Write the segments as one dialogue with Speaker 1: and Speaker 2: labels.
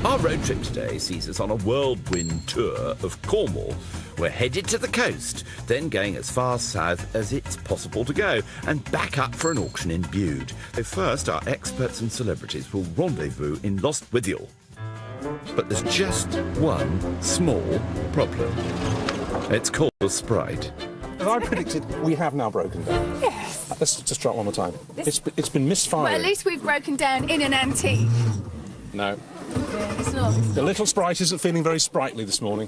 Speaker 1: Our road trip today sees us on a whirlwind tour of Cornwall. We're headed to the coast, then going as far south as it's possible to go, and back up for an auction in Bude. So first, our experts and celebrities will rendezvous in Lostwithiel. But there's just one small problem. It's called a sprite.
Speaker 2: As I predicted, we have now broken down.
Speaker 3: Yes.
Speaker 2: Let's just try it one more time. It's been misfiring.
Speaker 3: Well, at least we've broken down in an antique.
Speaker 2: No.
Speaker 3: It's not.
Speaker 2: The little sprite isn't feeling very sprightly this morning.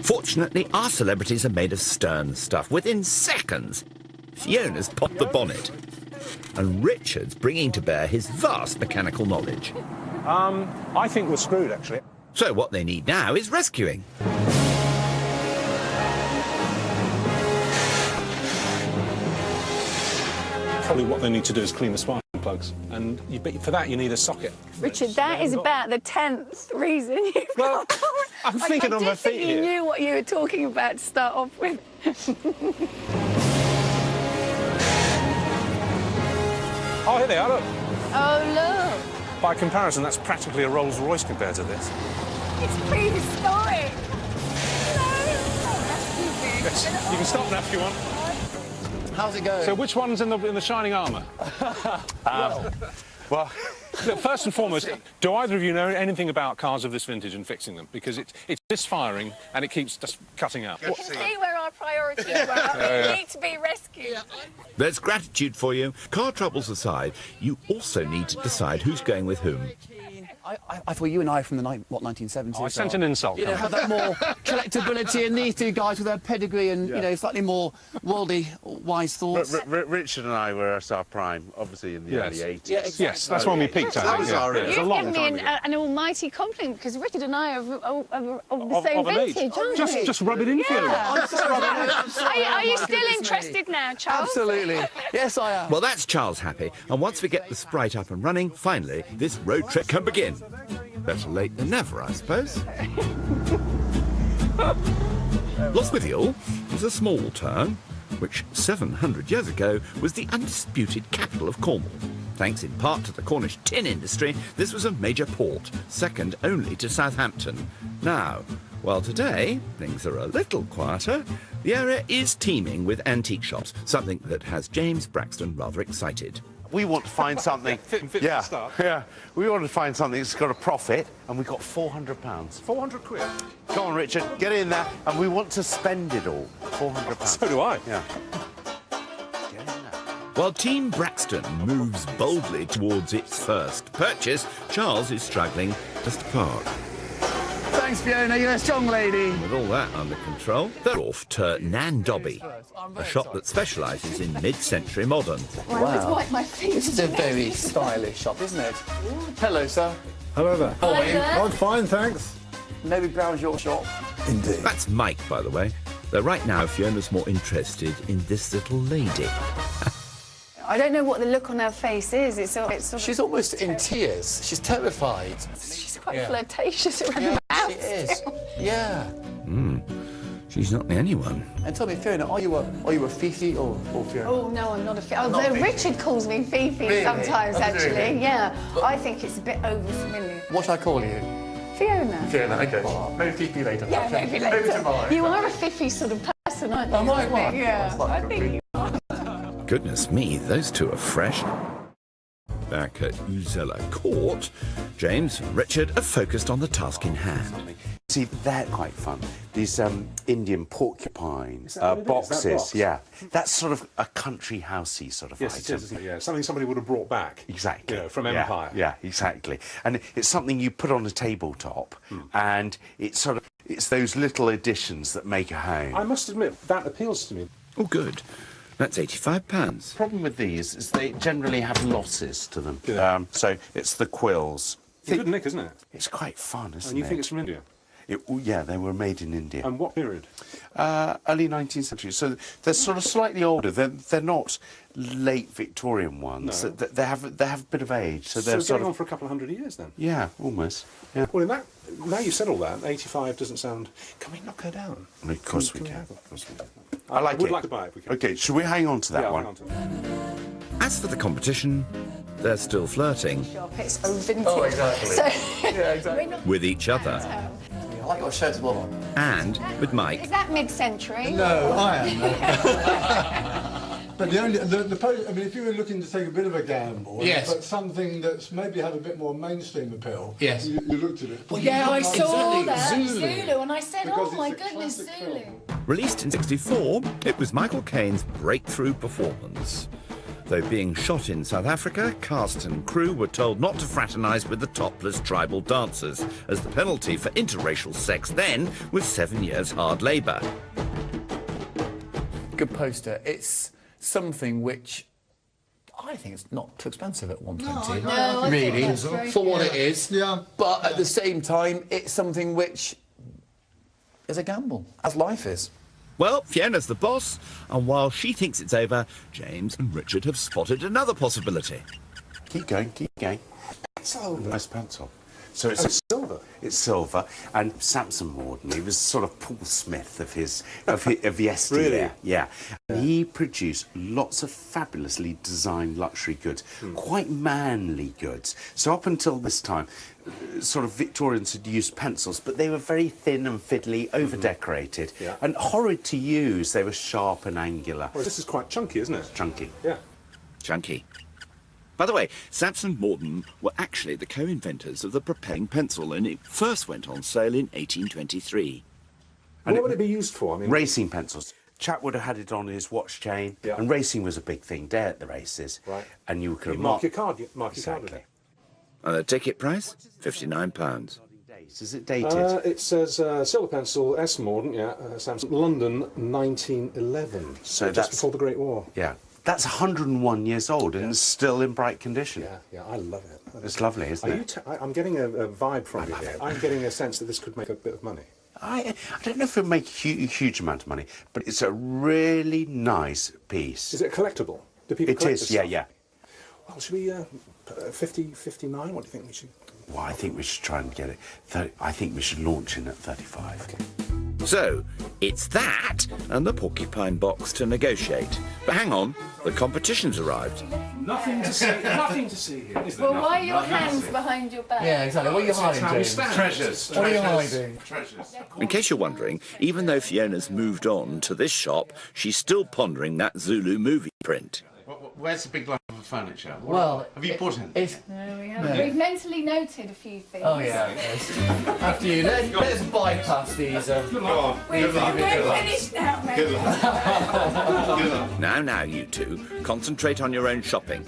Speaker 1: Fortunately, our celebrities are made of stern stuff. Within seconds, Fiona's popped the bonnet. And Richard's bringing to bear his vast mechanical knowledge.
Speaker 2: I think we're screwed, actually.
Speaker 1: So what they need now is rescuing.
Speaker 2: Probably what they need to do is clean the spark plugs. And for that, you need a socket.
Speaker 3: Richard, that is about the 10th reason you've
Speaker 2: Well,
Speaker 3: got.
Speaker 2: I'm thinking on my feet
Speaker 3: You
Speaker 2: here.
Speaker 3: knew what you were talking about to start off with.
Speaker 2: Oh, here they are, look.
Speaker 3: Oh, look.
Speaker 2: By comparison, that's practically a Rolls Royce compared to this.
Speaker 3: It's prehistoric.
Speaker 2: Yes, you can stop now if you want.
Speaker 4: How's it going?
Speaker 2: So which one's in the shining armour? Well, look, first and foremost, do either of you know anything about cars of this vintage and fixing them? Because it's misfiring and it keeps just cutting out.
Speaker 3: You can see where our priorities were. They need to be rescued.
Speaker 1: There's gratitude for you. Car troubles aside, you also need to decide who's going with whom.
Speaker 4: I thought you and I from the 1970s.
Speaker 2: I sent an insult.
Speaker 4: You know, have that more collectability, and these two guys with their pedigree and, you know, slightly more worldly, wise thoughts.
Speaker 5: Richard and I were at our prime, obviously, in the early 80s.
Speaker 4: Yeah, exactly.
Speaker 2: Yes, that's when we peaked out.
Speaker 3: You've given me an almighty compliment, because Richard and I are of the same vintage, aren't we?
Speaker 2: Just rub it in for you.
Speaker 3: Are you still interested now, Charles?
Speaker 4: Absolutely. Yes, I am.
Speaker 1: Well, that's Charles happy. And once we get the sprite up and running, finally, this road trip can begin. Better late than never, I suppose. Lostwithiel is a small town which 700 years ago was the undisputed capital of Cornwall. Thanks in part to the Cornish tin industry, this was a major port, second only to Southampton. Now, while today things are a little quieter, the area is teeming with antique shops, something that has James Braxton rather excited.
Speaker 5: We want to find something. Yeah. We want to find something that's got a profit, and we've got £400.
Speaker 2: 400 quid.
Speaker 5: Come on, Richard, get in there, and we want to spend it all. £400.
Speaker 2: So do I.
Speaker 5: Yeah. Get in there.
Speaker 1: While Team Braxton moves boldly towards its first purchase, Charles is struggling just to park.
Speaker 4: Thanks, Fiona. You're a strong lady.
Speaker 1: With all that under control, they're off to Nan Dobby, a shop that specialises in mid-century modern.
Speaker 3: I always wipe my feet.
Speaker 4: This is a very stylish shop, isn't it? Hello, sir.
Speaker 6: Hello there.
Speaker 4: How are you?
Speaker 6: I'm fine, thanks.
Speaker 4: Maybe Brown's your shop.
Speaker 6: Indeed.
Speaker 1: That's Mike, by the way. Though right now Fiona's more interested in this little lady.
Speaker 3: I don't know what the look on her face is. It's sort of...
Speaker 4: She's almost in tears. She's terrified.
Speaker 3: She's quite flirtatious around the
Speaker 4: She
Speaker 3: mouth.
Speaker 4: is. Yeah.
Speaker 1: She's not the only one.
Speaker 4: And tell me, Fiona, are you a Fifi or Fiona?
Speaker 3: Oh, no, I'm not a Fifi. Although
Speaker 4: Fifi.
Speaker 3: Richard calls me Fifi
Speaker 4: Really?
Speaker 3: sometimes,
Speaker 4: Oh,
Speaker 3: actually.
Speaker 4: really?
Speaker 3: Yeah. I think it's a bit over-familiar.
Speaker 4: What should I call you?
Speaker 3: Fiona.
Speaker 4: Fiona, OK. Maybe Fifi later.
Speaker 3: Yeah,
Speaker 4: okay.
Speaker 3: maybe later.
Speaker 4: Maybe tomorrow.
Speaker 3: You are a Fifi sort of person, aren't you?
Speaker 4: Am I?
Speaker 3: think? Yeah, I think you
Speaker 1: Goodness me, those two are fresh. Back at Uzella Court, James and Richard are focused on the task in hand.
Speaker 5: See, they're quite fun. These Indian porcupine
Speaker 2: that what it is, that
Speaker 5: boxes.
Speaker 2: box?
Speaker 5: Yeah. That's sort of a country housey sort of
Speaker 2: Yes,
Speaker 5: item.
Speaker 2: it is, isn't it? Yeah, something somebody would have brought back.
Speaker 5: Exactly.
Speaker 2: You know, from
Speaker 5: Yeah,
Speaker 2: Empire.
Speaker 5: Yeah, exactly. And it's something you put on a tabletop, and it's those little additions that make a home.
Speaker 2: I must admit, that appeals to me.
Speaker 1: Oh, good. That's £85.
Speaker 5: The problem with these is they generally have losses to them.
Speaker 2: Yeah.
Speaker 5: So it's the quills.
Speaker 2: It's a good nick, isn't it?
Speaker 5: It's quite fun, isn't it?
Speaker 2: And you think it's from India?
Speaker 5: Yeah, they were made in India.
Speaker 2: And what period?
Speaker 5: Early 19th century. So they're sort of slightly older. They're not late Victorian ones.
Speaker 2: No.
Speaker 5: They have a bit of age. So they're
Speaker 2: So
Speaker 5: sort
Speaker 2: going
Speaker 5: of
Speaker 2: on for a couple of hundred years then?
Speaker 5: Yeah, almost. Yeah.
Speaker 2: Well, in that, now you said all that, 85 doesn't sound... Can we knock her down?
Speaker 5: Of course we can.
Speaker 2: have her?
Speaker 5: Of course we can.
Speaker 2: I
Speaker 5: like
Speaker 2: would
Speaker 5: it.
Speaker 2: like to buy it if we can.
Speaker 5: Okay, should we hang on to that
Speaker 2: Yeah,
Speaker 5: one?
Speaker 2: hang on to it.
Speaker 1: As for the competition, they're still flirting
Speaker 3: It's so vintage.
Speaker 4: Oh, exactly.
Speaker 3: So,
Speaker 4: Yeah, exactly.
Speaker 1: with each other
Speaker 4: I like your shirt as well.
Speaker 1: and with Mike.
Speaker 3: is that mid-century?
Speaker 6: No, I am. But I mean, if you were looking to take a bit of a gamble,
Speaker 4: Yes.
Speaker 6: but something that's maybe had a bit more mainstream appeal,
Speaker 4: Yes.
Speaker 6: you looked at it.
Speaker 4: Well, yeah, I
Speaker 3: Saw
Speaker 4: exactly.
Speaker 3: that Zulu, and I said,
Speaker 6: Because
Speaker 3: "Oh my
Speaker 6: it's a
Speaker 3: goodness,
Speaker 6: classic
Speaker 3: Zulu!"
Speaker 6: film.
Speaker 1: Released in '64, it was Michael Caine's breakthrough performance. Though being shot in South Africa, cast and crew were told not to fraternise with the topless tribal dancers, as the penalty for interracial sex then was 7 years hard labour.
Speaker 4: Good poster. It's something which I think it's not too expensive at 120.
Speaker 3: No, I think
Speaker 4: really,
Speaker 3: that's very
Speaker 4: for what
Speaker 3: good.
Speaker 4: it is.
Speaker 6: Yeah.
Speaker 4: But at the same time, it's something which is a gamble, as life is.
Speaker 1: Well, Fiona's the boss, and while she thinks it's over, James and Richard have spotted another possibility.
Speaker 5: Keep going, keep going. Nice pencil. So it's silver. It's silver, and Samson Morden, he was sort of Paul Smith of yesteryear.
Speaker 2: Really?
Speaker 5: Yeah. And he produced lots of fabulously designed luxury goods, quite manly goods. So up until this time, sort of Victorians had used pencils, but they were very thin and fiddly, over-decorated,
Speaker 2: Yeah.
Speaker 5: and horrid to use. They were sharp and angular.
Speaker 2: Well, this is quite chunky, isn't it?
Speaker 5: Chunky.
Speaker 2: Yeah.
Speaker 1: Chunky. By the way, Samson Morden were actually the co-inventors of the propelling pencil, and it first went on sale in 1823.
Speaker 2: And what would it be used for? I mean,
Speaker 5: Racing pencils. Chap would have had it on his watch chain,
Speaker 2: Yeah.
Speaker 5: and racing was a big thing there at the races.
Speaker 2: Right.
Speaker 5: And you could
Speaker 2: you mark your card. You mark your card with
Speaker 5: Exactly.
Speaker 2: it.
Speaker 1: And the ticket price? £59.
Speaker 5: Is it dated?
Speaker 2: It says silver pencil, S. Morden, yeah, Samson, London, 1911.
Speaker 5: So
Speaker 2: just
Speaker 5: that's-
Speaker 2: before the Great War.
Speaker 5: Yeah. That's 101 years old and it's still in bright condition.
Speaker 2: Yeah, I love it.
Speaker 5: It's lovely, isn't
Speaker 2: Are you
Speaker 5: it?
Speaker 2: I'm getting a vibe from you here. I'm getting a sense that this could make a bit of money.
Speaker 5: I don't know if it'll make a huge amount of money, but it's a really nice piece.
Speaker 2: Is it a collectible? Do people
Speaker 5: It
Speaker 2: collect
Speaker 5: is,
Speaker 2: this
Speaker 5: yeah,
Speaker 2: stuff?
Speaker 5: yeah.
Speaker 2: Well, should we 50, 59? What do you think we should?
Speaker 5: Well, I think we should try and get it. I think we should launch in at 35.
Speaker 2: Okay.
Speaker 1: So, it's that and the porcupine box to negotiate. But hang on, the competition's arrived.
Speaker 2: Nothing to see. Nothing to see here. Is there?
Speaker 3: Well, why are your hands behind your back?
Speaker 4: Yeah, exactly. What are you hiding, James?
Speaker 5: Treasures.
Speaker 4: What are you hiding?
Speaker 1: In case you're wondering, even though Fiona's moved on to this shop, she's still pondering that Zulu movie print.
Speaker 5: Where's the big lump of furniture?
Speaker 4: Well,
Speaker 5: have you bought it?
Speaker 4: It's...
Speaker 3: No, we haven't. We've mentally noted a few things.
Speaker 4: Oh, yeah. Yes. After you, let's bypass these.
Speaker 3: We're finished now, mate.
Speaker 1: Now, you two, concentrate on your own shopping.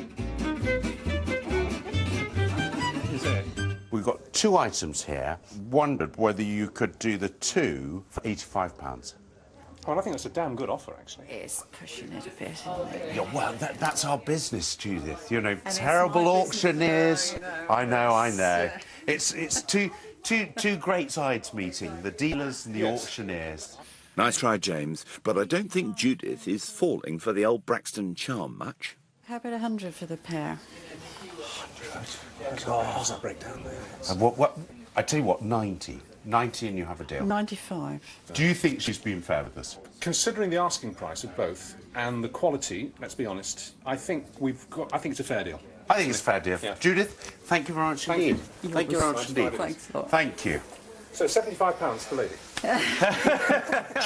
Speaker 5: We've got two items here. Wondered whether you could do the two for £85.
Speaker 2: Oh, I think that's a damn good offer, actually.
Speaker 7: It's pushing it a bit.
Speaker 5: Yeah, well, that's our business, Judith. You know, terrible auctioneers. I know. It's two great sides meeting, the dealers and the auctioneers.
Speaker 1: Nice try, James, but I don't think Judith is falling for the old Braxton charm much.
Speaker 7: How about 100 for the pair?
Speaker 2: How does that break down there?
Speaker 5: And what? I tell you what, 90. 90 and you have a deal.
Speaker 7: 95.
Speaker 5: Do you think she's been fair with us?
Speaker 2: Considering the asking price of both and the quality, let's be honest, I think it's a fair deal.
Speaker 5: I think it's a fair deal.
Speaker 2: Yeah.
Speaker 5: Judith, thank you very much
Speaker 2: Thank
Speaker 5: indeed.
Speaker 2: you.
Speaker 5: Thank you very much indeed.
Speaker 7: Thanks a lot.
Speaker 5: Thank you.
Speaker 2: So £75 for lady.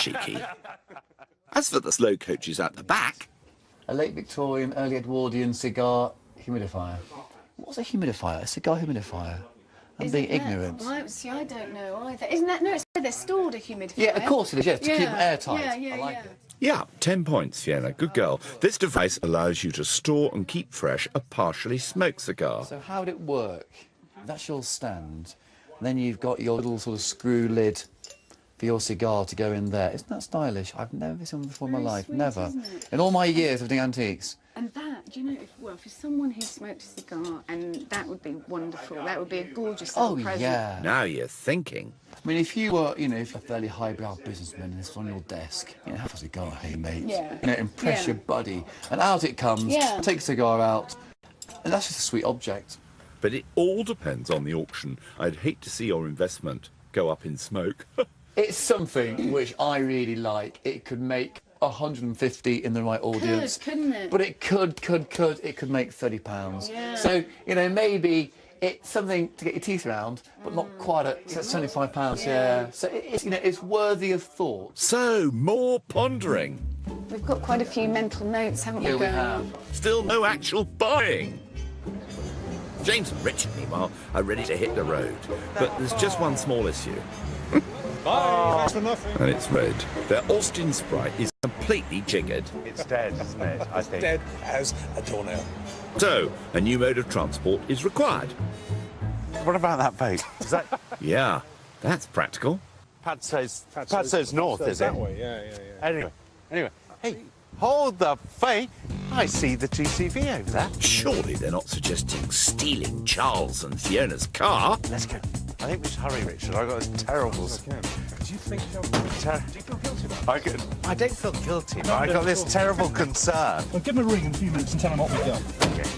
Speaker 1: Cheeky. As for the slow coaches at the back,
Speaker 4: A late Victorian, early Edwardian cigar humidifier. What's a humidifier? A cigar humidifier? I'm being ignorant.
Speaker 3: See, I don't know either. Isn't that... No, it's where they're stored, a humidifier.
Speaker 4: Yeah, of course it is, yes, to keep them airtight.
Speaker 3: Yeah,
Speaker 4: I like it.
Speaker 1: yeah, 10 points, Fiona, good girl. This device allows you to store and keep fresh a partially smoked cigar.
Speaker 4: So how would it work? That's your stand. Then you've got your little sort of screw lid for your cigar to go in there. Isn't that stylish? I've never seen one before in my
Speaker 3: Very
Speaker 4: life.
Speaker 3: sweet,
Speaker 4: Never.
Speaker 3: isn't it?
Speaker 4: In all my years of doing antiques.
Speaker 3: And that, do you know, if you're someone who smoked a cigar, and that would be wonderful. That would be a gorgeous little
Speaker 4: Oh,
Speaker 3: present.
Speaker 4: yeah.
Speaker 1: Now you're thinking.
Speaker 4: I mean, if you were, if you're a fairly highbrow businessman and it's on your desk, have a cigar, hey, mate.
Speaker 3: Yeah.
Speaker 4: Impress
Speaker 3: Yeah.
Speaker 4: your buddy. And out it comes,
Speaker 3: Yeah.
Speaker 4: take a cigar out, and that's just a sweet object.
Speaker 1: But it all depends on the auction. I'd hate to see your investment go up in smoke.
Speaker 4: It's something which I really like. It could make 150 in the right audience.
Speaker 3: Couldn't it?
Speaker 4: But it could make £30.
Speaker 3: Yeah.
Speaker 4: So, you know, maybe it's something to get your teeth around, but not quite at £75, yeah. So, it's, you know, it's worthy of thought.
Speaker 1: So, more pondering.
Speaker 3: We've got quite a few mental notes, haven't we?
Speaker 4: Here we
Speaker 3: going
Speaker 4: have.
Speaker 3: on?
Speaker 1: Still no actual buying. James and Richard, meanwhile, are ready to hit the road. But there's just one small issue.
Speaker 2: Bye, thanks for nothing.
Speaker 1: And it's red. Their Austin Sprite is completely jiggered.
Speaker 5: It's dead, isn't it? I think.
Speaker 2: Dead as a doornail.
Speaker 1: So, a new mode of transport is required.
Speaker 5: What about that boat? Is that
Speaker 1: Yeah, that's practical.
Speaker 5: Padsto's north, is it?
Speaker 2: That way, yeah.
Speaker 5: Anyway. Hey, hold the phone. I see the TCV over there.
Speaker 1: Surely they're not suggesting stealing Charles and Fiona's car.
Speaker 5: Let's go. I think we should hurry, Richard. I've got this terrible...
Speaker 2: Do you think do you feel guilty about it?
Speaker 5: I don't feel guilty, but I've got this terrible concern.
Speaker 8: Well, give him a ring in a few minutes and tell him what we've done.
Speaker 5: Okay.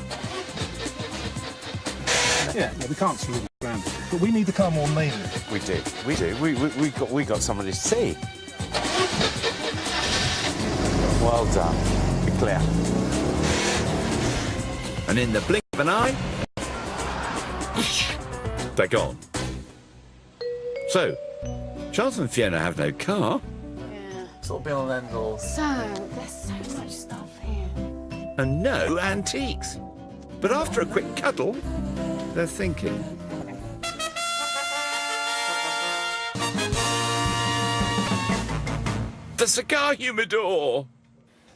Speaker 8: Yeah, we can't see the ground, but we need the car more than they do.
Speaker 5: We do. We got somebody to see. Well done. Be clear.
Speaker 1: And in the blink of an eye, they're gone. So, Charles and Fiona have no car,
Speaker 3: Yeah.
Speaker 4: It's all beyond end all.
Speaker 3: So, there's so much stuff here.
Speaker 1: and no antiques. But after a quick cuddle, they're thinking. The cigar humidor!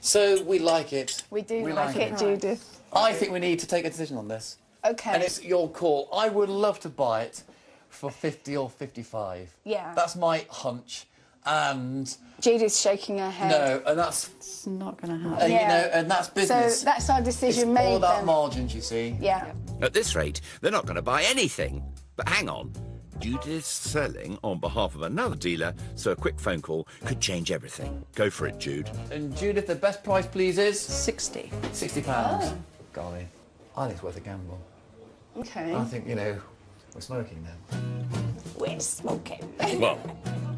Speaker 4: So, we like it.
Speaker 3: We do
Speaker 4: We
Speaker 3: like
Speaker 4: like
Speaker 3: it,
Speaker 4: it.
Speaker 3: Judith.
Speaker 4: I think we need to take a decision on this.
Speaker 3: Okay.
Speaker 4: And it's your call. I would love to buy it for 50 or 55.
Speaker 3: Yeah.
Speaker 4: That's my hunch. And
Speaker 3: Judith's shaking her head.
Speaker 4: no, and that's
Speaker 7: It's not going to happen.
Speaker 4: you
Speaker 3: Yeah.
Speaker 4: know, and that's business.
Speaker 3: So that's our decision
Speaker 4: it's
Speaker 3: made
Speaker 4: all about
Speaker 3: then.
Speaker 4: margins, you see.
Speaker 3: Yeah.
Speaker 1: At this rate, they're not going to buy anything. But hang on, Judith's selling on behalf of another dealer, so a quick phone call could change everything. Go for it, Jude.
Speaker 4: And Judith, the best price, please, is
Speaker 7: 60.
Speaker 4: £60.
Speaker 3: Oh.
Speaker 4: Golly, I think it's worth a gamble.
Speaker 3: Okay.
Speaker 4: I think, you know, we're smoking now.
Speaker 3: We're smoking.
Speaker 1: Well,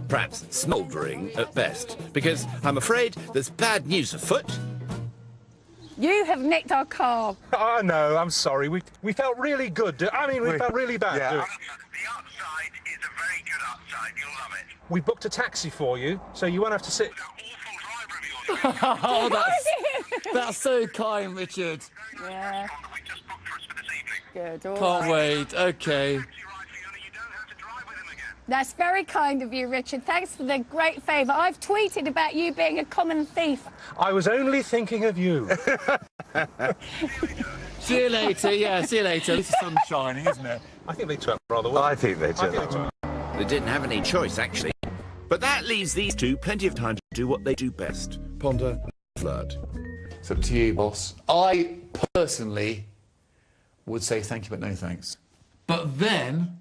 Speaker 1: perhaps smouldering at best, because I'm afraid there's bad news afoot.
Speaker 3: You have nicked our car.
Speaker 8: Oh, no, I'm sorry. We felt really good. We felt really bad.
Speaker 5: Yeah.
Speaker 8: doing it.
Speaker 9: The outside is a very good outside. You'll love it.
Speaker 8: We booked a taxi for you, so you won't have to sit.
Speaker 9: That awful driver of yours.
Speaker 4: Oh, that's so kind, Richard.
Speaker 3: Yeah.
Speaker 9: We just booked for us for this evening.
Speaker 3: Good. All
Speaker 4: Can't
Speaker 3: right.
Speaker 4: wait. Okay.
Speaker 9: You're right, Fiona. You don't have to drive with him again.
Speaker 3: That's very kind of you, Richard. Thanks for the great favour. I've tweeted about you being a common thief.
Speaker 8: I was only thinking of you.
Speaker 4: See you later. Yeah, see you later. This is sun shining, isn't it?
Speaker 8: I think they turned rather well.
Speaker 5: I think they
Speaker 8: I think
Speaker 5: do.
Speaker 8: they turned.
Speaker 1: They didn't have any choice, actually. But that leaves these two plenty of time to do what they do best. Ponder and flirt.
Speaker 4: It's up to you, boss. I personally would say thank you, but no thanks. But then,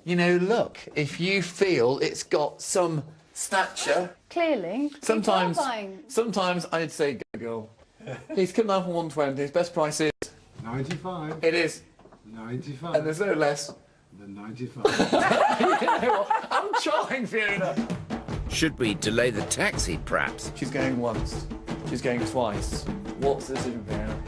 Speaker 4: you know, look, if you feel it's got some stature,
Speaker 3: Clearly.
Speaker 4: sometimes,
Speaker 3: People are buying.
Speaker 4: sometimes I'd say go girl. He's come down from 120. His best price is
Speaker 6: 95,
Speaker 4: it is,
Speaker 6: 95,
Speaker 4: and there's no less.
Speaker 6: then 95.
Speaker 4: You know what? I'm trying, Fiona.
Speaker 1: Should we delay the taxi, perhaps?
Speaker 4: She's going once. She's going twice. What's the decision, Fiona?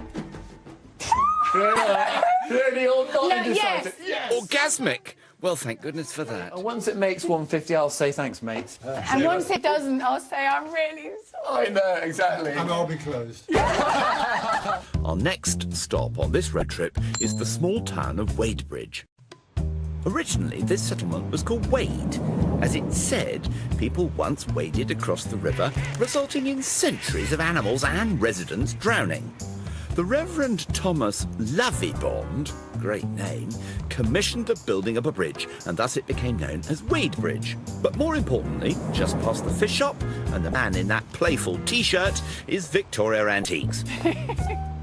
Speaker 4: Fiona, Fiona, you're not
Speaker 3: No,
Speaker 4: indecisive.
Speaker 3: yes.
Speaker 1: Orgasmic! Well, thank goodness for that.
Speaker 4: And once it makes 150, I'll say thanks, mate.
Speaker 3: And once it doesn't, I'll say I'm really sorry.
Speaker 4: I know, exactly.
Speaker 6: And I'll be closed.
Speaker 1: Our next stop on this road trip is the small town of Wadebridge. Originally, this settlement was called Wade. As it said, people once waded across the river, resulting in centuries of animals and residents drowning. The Reverend Thomas Lovibond, great name, commissioned the building of a bridge, and thus it became known as Wadebridge. But more importantly, just past the fish shop, and the man in that playful T-shirt is Victoria Antiques,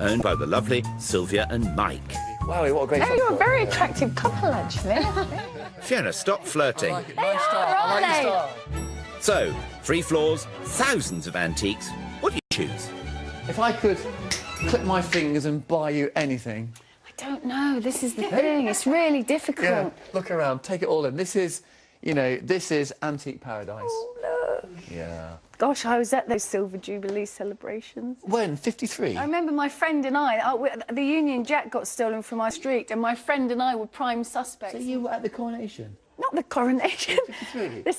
Speaker 1: owned by the lovely Sylvia and Mike.
Speaker 4: Wow, what a great
Speaker 3: No,
Speaker 4: shop.
Speaker 3: you're a very attractive couple, actually.
Speaker 1: Fiona, stop flirting.
Speaker 4: I like it. Nice start. I like
Speaker 3: aren't
Speaker 4: your
Speaker 3: they?
Speaker 4: style.
Speaker 1: So, 3 floors, thousands of antiques. What do you choose?
Speaker 4: If I could clip my fingers and buy you anything.
Speaker 3: I don't know. This is the thing. It's really difficult.
Speaker 4: Yeah, look around, take it all in. This is, you know, this is antique paradise.
Speaker 3: Oh,
Speaker 4: Yeah.
Speaker 3: Gosh, I was at those Silver Jubilee celebrations.
Speaker 4: When? 53?
Speaker 3: I remember my friend and the Union Jack got stolen from our street, and my friend and I were prime suspects.
Speaker 4: So you were at the coronation?
Speaker 3: Not the coronation.
Speaker 4: 53?
Speaker 3: The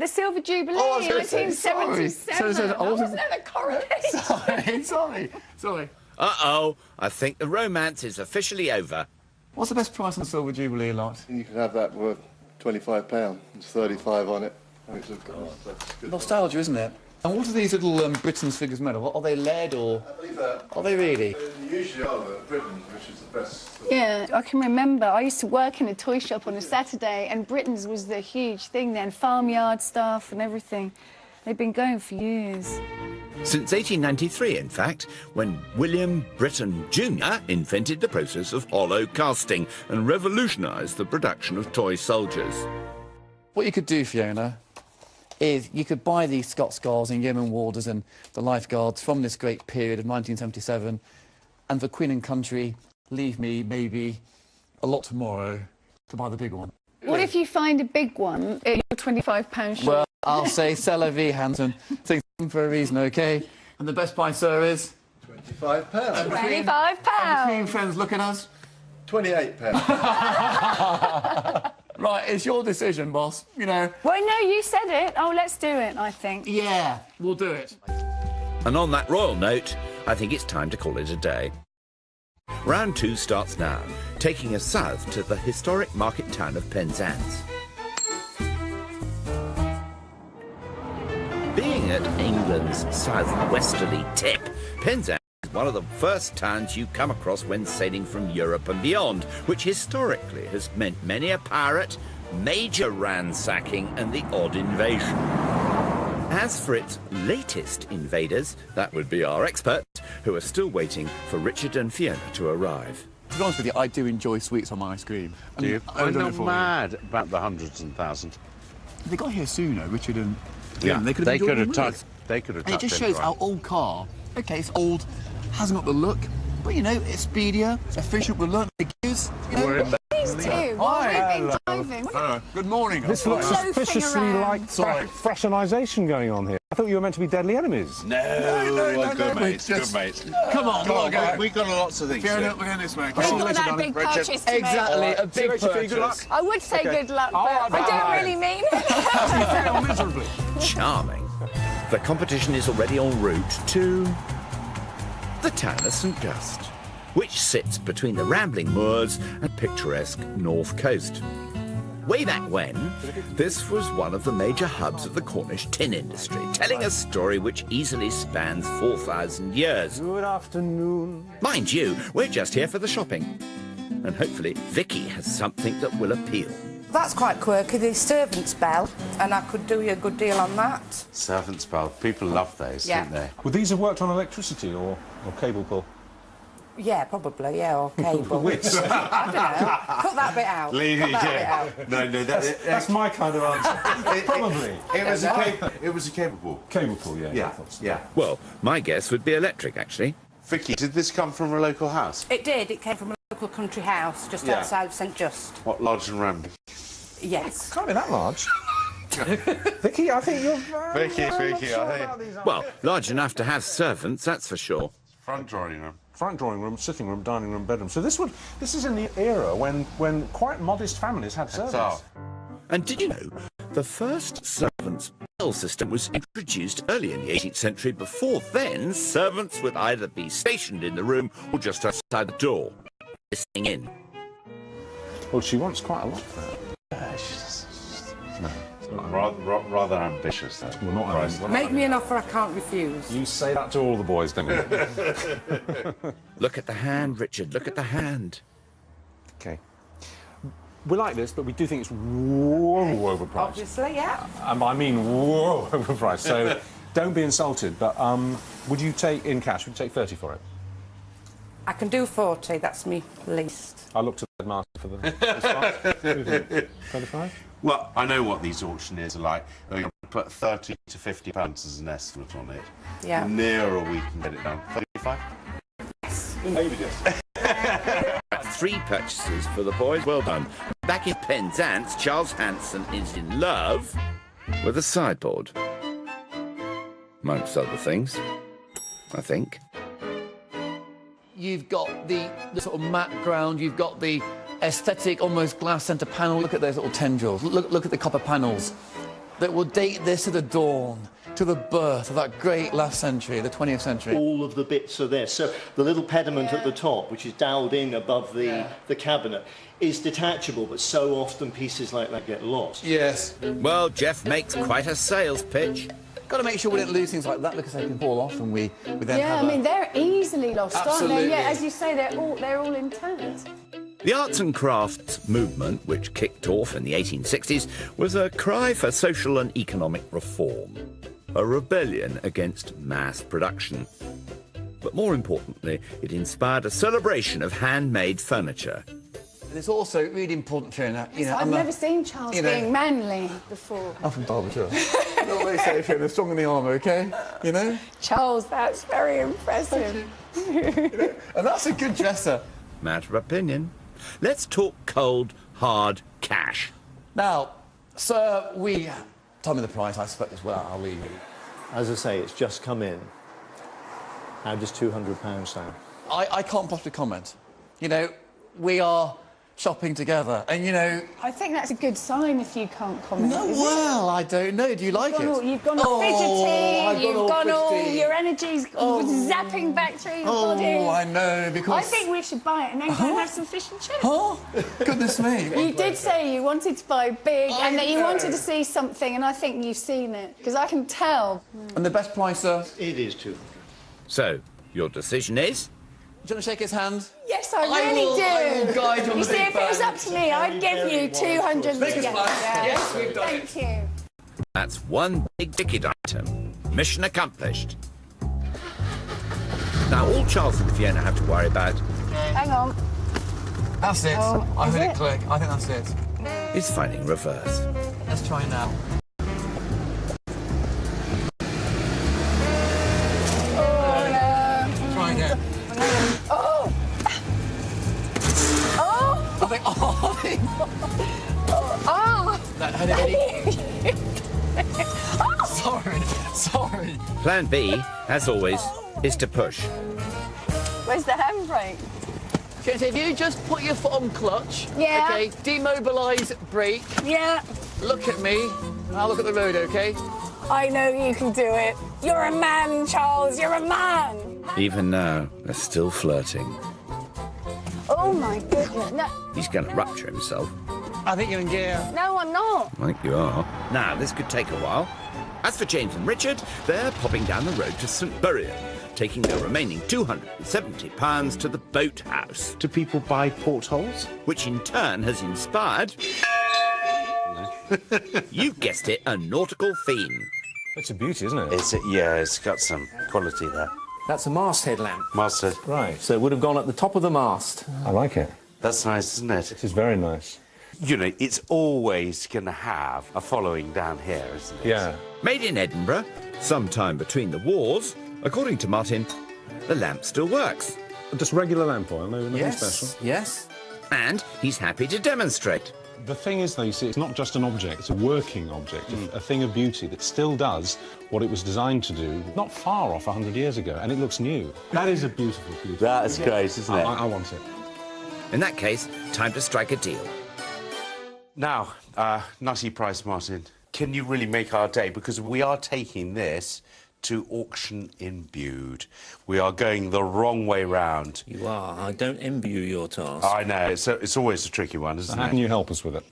Speaker 3: Silver Jubilee,
Speaker 4: Oh, I was gonna say,
Speaker 3: 1977.
Speaker 4: sorry.
Speaker 3: I wasn't at the coronation.
Speaker 4: Sorry.
Speaker 1: Uh-oh, I think the romance is officially over.
Speaker 4: What's the best price on the Silver Jubilee lot?
Speaker 10: You can have that worth £25. There's 35 on it. It's
Speaker 4: Nostalgia, isn't it? And what are these little Britain's figures made of? Are they lead or...?
Speaker 10: I believe that.
Speaker 4: Are they really?
Speaker 10: They usually are the Britain's, which is the best.
Speaker 3: Yeah, I can remember. I used to work in a toy shop on a Saturday, and Britain's was the huge thing then, farmyard stuff and everything. They've been going for years.
Speaker 1: Since 1893, in fact, when William Britton Jr. invented the process of hollow casting and revolutionised the production of toy soldiers.
Speaker 4: What you could do, Fiona, is you could buy these Scots Guards and Yeoman Warders and the Lifeguards from this great period of 1977, and for Queen and Country, leave me maybe a lot tomorrow to buy the big one.
Speaker 3: What if you find a big one at your £25 shop?
Speaker 4: Well, I'll say c'est la vie, Hanson. Things happen for a reason, OK? And the best price, sir, is?
Speaker 10: £25.
Speaker 3: £25.
Speaker 4: Between friends, look at us.
Speaker 10: £28.
Speaker 4: Right, it's your decision, boss, you know.
Speaker 3: Well, no, you said it. Oh, let's do it, I think.
Speaker 4: Yeah, we'll do it.
Speaker 1: And on that royal note, I think it's time to call it a day. Round 2 starts now, taking us south to the historic market town of Penzance. Being at England's southwesterly tip, Penzance is one of the first towns you come across when sailing from Europe and beyond, which historically has meant many a pirate, major ransacking and the odd invasion. As for its latest invaders, that would be our experts, who are still waiting for Richard and Fiona to arrive.
Speaker 4: To be honest with you, I do enjoy sweets on my ice cream.
Speaker 5: Do you?
Speaker 4: I've
Speaker 5: I'm
Speaker 4: done
Speaker 5: not
Speaker 4: it for
Speaker 5: mad about the hundreds and thousands.
Speaker 4: you. They got here sooner, Richard and
Speaker 5: Yeah,
Speaker 4: Fiona. They could have enjoyed them with us.
Speaker 5: They could have
Speaker 4: And it
Speaker 5: tucked
Speaker 4: just
Speaker 5: in
Speaker 4: shows
Speaker 5: right.
Speaker 4: our old car. OK, it's old, hasn't got the look, but, you know, it's speedier, it's efficient, we'll learn the gears. You know?
Speaker 5: We're in
Speaker 3: These two, while we've been driving.
Speaker 4: Good morning.
Speaker 2: This looks
Speaker 3: Loafing
Speaker 2: suspiciously
Speaker 3: around.
Speaker 2: like fraternisation going on here. I thought you were meant to be deadly enemies.
Speaker 5: No, good mates, good mates.
Speaker 4: Come on,
Speaker 5: We've got lots of things.
Speaker 4: Fiona, we're going this way.
Speaker 3: We've got that big purchase to make.
Speaker 4: Exactly, a big
Speaker 2: Richard, good luck.
Speaker 4: purchase.
Speaker 3: I would say good luck, but
Speaker 2: right,
Speaker 3: I don't
Speaker 2: bye.
Speaker 3: really mean it.
Speaker 2: Fail miserably.
Speaker 1: Charming. The competition is already en route to the town of St Just, which sits between the rambling moors and picturesque north coast. Way back when, this was one of the major hubs of the Cornish tin industry, telling a story which easily spans 4,000 years.
Speaker 2: Good afternoon.
Speaker 1: Mind you, we're just here for the shopping. And hopefully Vicky has something that will appeal.
Speaker 11: That's quite quirky, the servant's bell, and I could do you a good deal on that.
Speaker 5: Servant's bell. People love those,
Speaker 11: Yeah.
Speaker 5: don't they?
Speaker 2: Would these have worked on electricity or cable pull?
Speaker 11: Yeah, probably, yeah, or cable.
Speaker 2: Whiz.
Speaker 11: I don't know. Cut that bit out. Cut that bit out.
Speaker 5: No,
Speaker 2: That's my kind of answer. Probably.
Speaker 5: It was a cable pull.
Speaker 2: Cable pull, yeah. I
Speaker 5: Yeah,
Speaker 2: thought so.
Speaker 5: yeah.
Speaker 1: Well, my guess would be electric, actually.
Speaker 5: Vicky, did this come from a local house?
Speaker 11: It did, it came from a local country house just
Speaker 5: Yeah.
Speaker 11: outside St Just.
Speaker 5: What, large and rambling?
Speaker 11: Yes.
Speaker 2: Can't be that large. Vicky, I think you're...
Speaker 5: Vicky,
Speaker 2: not
Speaker 5: I
Speaker 2: sure
Speaker 5: think-
Speaker 2: about these,
Speaker 1: Well, large enough to have servants, that's for sure.
Speaker 5: Front drawing room.
Speaker 2: Front drawing room, sitting room, dining room, bedroom. So this is in the era when quite modest families had servants.
Speaker 1: And did you know the first servants' bell system was introduced early in the 18th century? Before then, servants would either be stationed in the room or just outside the door, listening in.
Speaker 2: Well, she wants quite a lot for that.
Speaker 5: Rather ambitious, though.
Speaker 2: Well, not ambitious.
Speaker 11: Make me an offer I can't refuse.
Speaker 2: You say that to all the boys, don't you?
Speaker 1: Look at the hand, Richard, look at the hand.
Speaker 2: OK. We like this, but we do think it's whoa overpriced.
Speaker 11: Obviously, yeah.
Speaker 2: And I mean whoa overpriced. So don't be insulted, but would you take in cash? Would you take 30 for it?
Speaker 11: I can do 40, that's me least.
Speaker 2: I looked to the master for the 35?
Speaker 5: Well, I know what these auctioneers are like. They're going to put 30 to 50 pounds as an estimate on it.
Speaker 11: Yeah.
Speaker 5: The nearer we can get it done. 35?
Speaker 2: Maybe just.
Speaker 1: 3 purchases for the boys, well done. Back in Penzance, Charles Hanson is in love with a sideboard. amongst other things, I think.
Speaker 4: You've got the sort of matte ground, you've got the aesthetic, almost glass centre panel. Look at those little tendrils. Look at the copper panels that will date this to the dawn, to the birth of that great last century, the 20th century.
Speaker 12: All of the bits are there. So the little pediment at the top, which is dowelled in above the cabinet, is detachable, but so often pieces like that get lost.
Speaker 4: Yes.
Speaker 1: Well, Jeff makes quite a sales pitch.
Speaker 4: Got to make sure we don't lose things like that because they can fall off and we then
Speaker 3: Yeah,
Speaker 4: have
Speaker 3: I mean, they're easily lost,
Speaker 4: Absolutely.
Speaker 3: aren't they? Yeah, as you say, they're all intact.
Speaker 1: The arts and crafts movement, which kicked off in the 1860s, was a cry for social and economic reform, a rebellion against mass production. But more importantly, it inspired a celebration of handmade furniture.
Speaker 4: And it's also really important, Fiona, you know...
Speaker 3: I've never seen Charles being manly before.
Speaker 4: I'm from Derbyshire. Not very safe, Fiona, strong in the arm, OK? You know?
Speaker 3: Charles, that's very impressive.
Speaker 4: And that's a good dresser.
Speaker 1: Matter of opinion. Let's talk cold, hard cash.
Speaker 4: Now, sir, tell me the price, I suppose, well, I'll leave you.
Speaker 12: As I say, it's just come in. How does £200 sound?
Speaker 4: I can't possibly comment. You know, we are shopping together, and, you know...
Speaker 3: I think that's a good sign if you can't comment.
Speaker 4: No,
Speaker 3: isn't
Speaker 4: well, I don't know. Do you like it?
Speaker 3: You've gone all fidgety, you've gone all...
Speaker 4: fidgety.
Speaker 3: Your energy's zapping back through your body.
Speaker 4: Oh, I know, because...
Speaker 3: I think we should buy it and then go and have some fish and chips.
Speaker 4: Oh, goodness me.
Speaker 3: You did say you wanted to buy big and that you wanted to see something, and I think you've seen it, because I can tell.
Speaker 4: And the best price, sir?
Speaker 12: It is 200.
Speaker 1: So, your decision is?
Speaker 4: Do you want to shake his hand?
Speaker 3: Yes, I really do.
Speaker 4: I will guide you on
Speaker 3: You
Speaker 4: the
Speaker 3: see,
Speaker 4: big
Speaker 3: if it was
Speaker 4: band.
Speaker 3: up to me, I'd give you 200
Speaker 4: Make us
Speaker 3: together.
Speaker 4: laugh. Yes, we've done it.
Speaker 3: Thank you.
Speaker 1: That's one big ticket item. Mission accomplished. Now, all Charles and Fiona have to worry about
Speaker 3: Hang on.
Speaker 4: That's it.
Speaker 3: Oh,
Speaker 4: I
Speaker 3: is
Speaker 4: heard
Speaker 3: it?
Speaker 4: it click. I think that's it.
Speaker 1: is finding reverse.
Speaker 4: Let's try now. Try again.
Speaker 3: Oh! Oh!
Speaker 4: I think...
Speaker 3: Oh!
Speaker 4: That had it. Sorry.
Speaker 1: Plan B, as always, is to push.
Speaker 3: Where's the handbrake?
Speaker 4: Okay, so if you just put your foot on clutch,
Speaker 3: Yeah.
Speaker 4: okay, demobilise brake,
Speaker 3: Yeah.
Speaker 4: look at me, I'll look at the road, okay?
Speaker 3: I know you can do it. You're a man, Charles. You're a man.
Speaker 1: Even now, they're still flirting.
Speaker 3: Oh, my goodness. No,
Speaker 1: He's going to rupture himself.
Speaker 4: I think you're in gear.
Speaker 3: no, I'm not.
Speaker 1: I think you are. Now, this could take a while. As for James and Richard, they're popping down the road to St. Buryan, taking their remaining £270 to the boathouse.
Speaker 5: Do people buy portholes?
Speaker 1: Which in turn has inspired... You've guessed it, a nautical theme.
Speaker 2: It's a beauty, isn't it?
Speaker 5: It's got some quality there.
Speaker 13: That's a masthead lamp.
Speaker 5: Master.
Speaker 2: Right.
Speaker 13: So it would have gone at the top of the mast.
Speaker 2: I like it.
Speaker 5: That's nice, isn't it?
Speaker 2: This is very nice.
Speaker 5: You know, it's always going to have a following down here, isn't it?
Speaker 2: Yeah.
Speaker 1: Made in Edinburgh, sometime between the wars, according to Martin, the lamp still works.
Speaker 2: Just regular lamp oil, nothing special.
Speaker 13: Yes.
Speaker 1: And he's happy to demonstrate.
Speaker 2: The thing is, though, you see, it's not just an object, it's a working object, a thing of beauty that still does what it was designed to do, not far off 100 years ago, and it looks new. That is a beautiful piece.
Speaker 5: That is great, isn't it?
Speaker 2: I want it.
Speaker 1: In that case, time to strike a deal.
Speaker 5: Now, nutty price, Martin. Can you really make our day? Because we are taking this to auction in Bude. We are going the wrong way round.
Speaker 13: You are. I don't envy you your task.
Speaker 5: I know, it's always a tricky one, isn't
Speaker 2: How
Speaker 5: it?
Speaker 2: can you help us with it?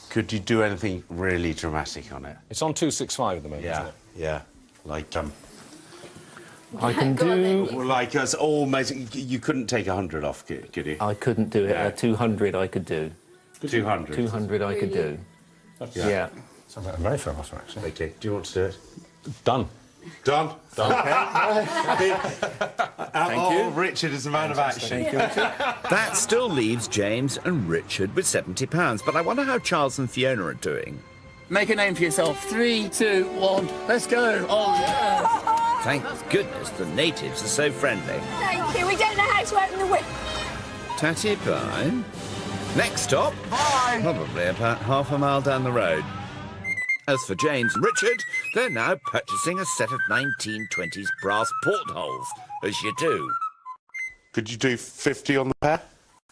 Speaker 5: Could you do anything really dramatic on it?
Speaker 2: It's on 265 at the moment, isn't it?
Speaker 5: Yeah. Like,
Speaker 13: I can do...
Speaker 5: Like us almost... You couldn't take 100 off, could you?
Speaker 13: I couldn't do it.
Speaker 5: Yeah.
Speaker 13: 200 I could do.
Speaker 5: 200?
Speaker 13: 200 I could do. Yeah.
Speaker 2: Sounds like a very fair offer, actually.
Speaker 5: OK, do you want to do it?
Speaker 2: Done.
Speaker 5: Done.
Speaker 13: Thank you.
Speaker 5: Richard is a man of action.
Speaker 13: Thank you, Richard.
Speaker 1: That still leaves James and Richard with £70, but I wonder how Charles and Fiona are doing.
Speaker 4: Make a name for yourself. 3, 2, 1, let's go. Oh, yeah.
Speaker 1: Thank goodness the natives are so friendly.
Speaker 3: Thank you. We don't know how to open the whip.
Speaker 1: Tatty bye. Next stop,
Speaker 4: Bye.
Speaker 1: probably about half a mile down the road. As for James and Richard, they're now purchasing a set of 1920s brass portholes, as you do.
Speaker 5: Could you do 50 on the pair?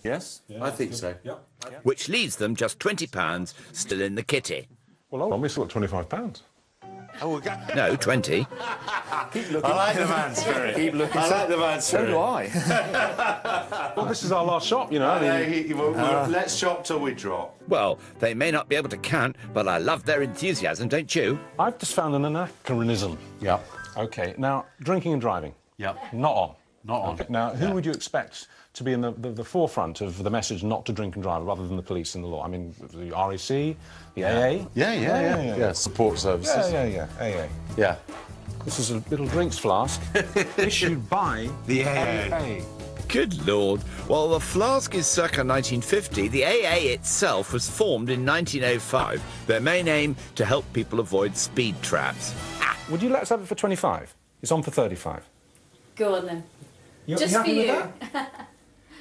Speaker 4: Yes?
Speaker 5: I think so.
Speaker 6: Yep.
Speaker 1: Which leaves them just £20 still in the kitty.
Speaker 2: Well, obviously, got £25.
Speaker 5: Oh, we'll go.
Speaker 1: No, 20.
Speaker 4: Keep looking.
Speaker 5: I like the man spirit.
Speaker 4: Keep looking.
Speaker 5: I like the man
Speaker 4: So
Speaker 5: spirit.
Speaker 4: do I.
Speaker 2: Well, this is our last shop, you know.
Speaker 5: Let's shop till we drop.
Speaker 1: Well, they may not be able to count, but I love their enthusiasm, don't you?
Speaker 2: I've just found an anachronism.
Speaker 5: Yep.
Speaker 2: OK, now, drinking and driving.
Speaker 5: Yep.
Speaker 2: Not on.
Speaker 5: Not on.
Speaker 2: Okay. Now, who would you expect to be in the forefront of the message not to drink and drive, rather than the police and the law? I mean, the RAC, the AA?
Speaker 5: Yeah. Support services.
Speaker 2: Yeah, AA.
Speaker 5: Yeah.
Speaker 2: This is a little drinks flask issued by
Speaker 5: The AA.
Speaker 1: Good Lord. While the flask is circa 1950, the AA itself was formed in 1905. Their main aim to help people avoid speed traps.
Speaker 2: Would you let us have it for 25? It's on for 35.
Speaker 14: Go on then.
Speaker 2: You
Speaker 14: Just for
Speaker 2: happy with
Speaker 14: you.
Speaker 2: that?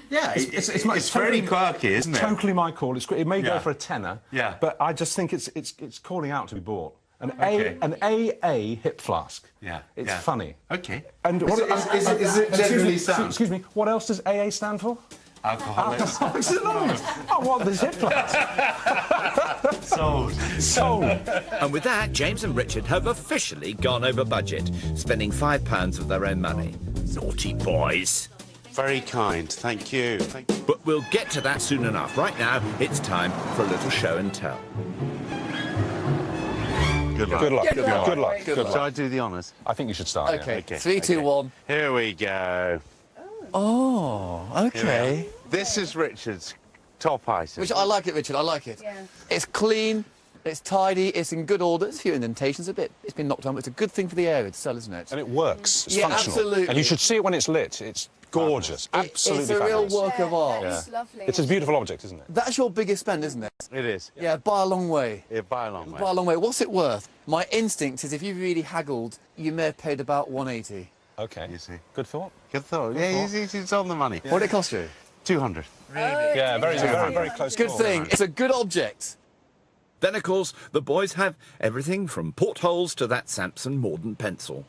Speaker 5: Yeah, it's very quirky, isn't it?
Speaker 2: Totally my call. It may go
Speaker 5: Yeah.
Speaker 2: for a tenner.
Speaker 5: Yeah.
Speaker 2: But I just think it's calling out to be bought. An AA hip flask.
Speaker 5: Yeah.
Speaker 2: It's
Speaker 5: yeah.
Speaker 2: funny.
Speaker 5: Okay.
Speaker 2: And
Speaker 5: Is it generally sound?
Speaker 2: Excuse me. What else does AA stand for?
Speaker 5: Alcoholics.
Speaker 2: Alcoholics Anonymous. I want this hip flask. Sold.
Speaker 1: And with that, James and Richard have officially gone over budget, spending £5 of their own money. Naughty boys.
Speaker 5: Very kind. Thank you.
Speaker 1: But we'll get to that soon enough. Right now, it's time for a little show and tell.
Speaker 5: Good luck.
Speaker 2: Good luck.
Speaker 14: Good luck.
Speaker 2: Good luck. Good luck.
Speaker 5: Shall I do the honours?
Speaker 2: I think you should start. yeah.
Speaker 4: Okay.
Speaker 5: Okay.
Speaker 4: 3, 2, 1.
Speaker 5: Here we go.
Speaker 4: Oh, okay.
Speaker 5: This is Richard's top item.
Speaker 4: Which I like it, Richard. I like it.
Speaker 3: Yeah.
Speaker 4: It's clean. It's tidy. It's in good order. There's a few indentations a bit. It's been knocked down, but it's a good thing for the area to sell, isn't it?
Speaker 2: And it works. It's
Speaker 4: Yeah,
Speaker 2: functional.
Speaker 4: absolutely.
Speaker 2: And you should see it when it's lit. It's gorgeous. Absolutely
Speaker 4: It's a real
Speaker 2: fabulous.
Speaker 4: work of art.
Speaker 3: It's lovely.
Speaker 2: It's a beautiful object, isn't it?
Speaker 4: That's your biggest spend, isn't it?
Speaker 5: It is.
Speaker 4: Yeah, by a long way.
Speaker 5: Yeah, by a long way.
Speaker 4: By a long way. What's it worth? My instinct is if you really haggled, you may have paid about 180.
Speaker 2: Okay.
Speaker 5: You see.
Speaker 2: Good thought.
Speaker 5: Good thought. Yeah, it's on the money.
Speaker 4: What did it cost you?
Speaker 5: 200.
Speaker 2: Yeah, very close.
Speaker 4: Good
Speaker 2: call.
Speaker 4: thing. It's a good object.
Speaker 1: Then, of course, the boys have everything from portholes to that Samson Mordant pencil.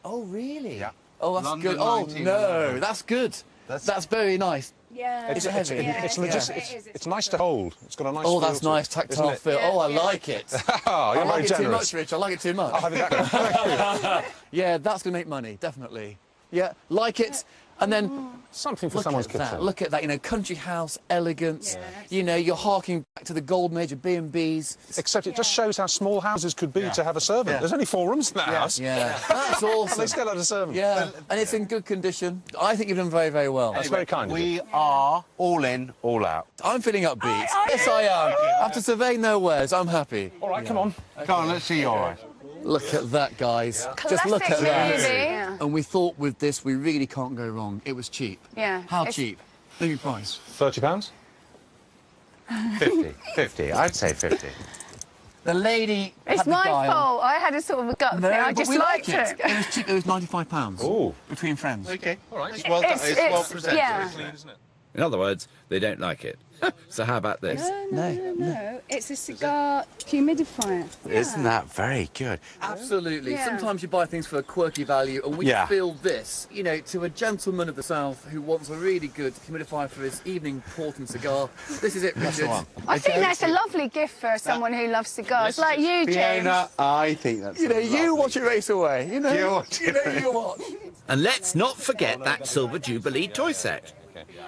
Speaker 4: Oh, really?
Speaker 5: Yeah.
Speaker 4: Oh, that's
Speaker 5: London,
Speaker 4: good. Oh,
Speaker 5: 1911.
Speaker 4: no, that's good. That's very nice.
Speaker 3: Yeah.
Speaker 4: Is it heavy?
Speaker 2: It's nice to hold. It's got a nice.
Speaker 4: Oh,
Speaker 2: feel
Speaker 4: that's
Speaker 2: to it,
Speaker 4: nice
Speaker 2: isn't
Speaker 4: tactile
Speaker 2: it?
Speaker 4: feel. Oh, I like it.
Speaker 2: Oh,
Speaker 4: I
Speaker 2: you're
Speaker 4: like
Speaker 2: very
Speaker 4: it too
Speaker 2: generous.
Speaker 4: much, Rich. I like it too much.
Speaker 2: I'll have it back.
Speaker 4: Yeah, that's going to make money, definitely. Yeah, like it. And then
Speaker 2: Something for
Speaker 4: look
Speaker 2: someone's
Speaker 4: at that.
Speaker 2: kitchen.
Speaker 4: Look at that. You know, country house, elegance. You know, you're harking back to the golden age of B&Bs.
Speaker 2: Except it just shows how small houses could be to have a servant.
Speaker 5: Yeah.
Speaker 2: There's only 4 rooms in that house.
Speaker 4: Yeah, that's awesome.
Speaker 2: And they still had a servant.
Speaker 4: Yeah, and it's in good condition. I think you've done very, very well.
Speaker 2: That's very kind of you.
Speaker 5: We are all in, all out.
Speaker 4: I'm feeling upbeat. Yes, I am. After surveying their wares, I'm happy.
Speaker 2: All right, come on.
Speaker 5: Come on, let's see your eyes.
Speaker 4: Look at that, guys. Just look at
Speaker 3: Classic
Speaker 4: that.
Speaker 3: movie. Yeah.
Speaker 4: And we thought with this, we really can't go wrong. It was cheap.
Speaker 3: Yeah.
Speaker 4: How
Speaker 3: It's-
Speaker 4: cheap? Maybe price.
Speaker 2: £30?
Speaker 5: 50. I'd say 50.
Speaker 4: The lady.
Speaker 3: It's
Speaker 4: had the
Speaker 3: my
Speaker 4: dial.
Speaker 3: fault. I had a sort of a gut
Speaker 4: No,
Speaker 3: thing. I
Speaker 4: but
Speaker 3: just
Speaker 4: we
Speaker 3: liked
Speaker 4: like
Speaker 3: it.
Speaker 4: It was cheap. It was £95.
Speaker 2: Ooh.
Speaker 4: Between friends.
Speaker 5: Okay.
Speaker 2: All right.
Speaker 5: It's well done. It's well presented.
Speaker 3: Yeah.
Speaker 1: In other words, they don't like it. So how about this?
Speaker 3: No. It's a cigar humidifier.
Speaker 5: Isn't that very good?
Speaker 4: Absolutely.
Speaker 3: Yeah.
Speaker 4: Sometimes you buy things for a quirky value, and we
Speaker 5: Yeah.
Speaker 4: feel this, you know, to a gentleman of the South who wants a really good humidifier for his evening port and cigar. This is it, Richard.
Speaker 3: I think that's a lovely gift for someone who loves cigars, like you, James.
Speaker 5: Fiona, I think that's
Speaker 4: You know, you watch it race away. You know,
Speaker 5: You watch it.
Speaker 4: you watch.
Speaker 1: And let's not forget that Silver Jubilee toy set.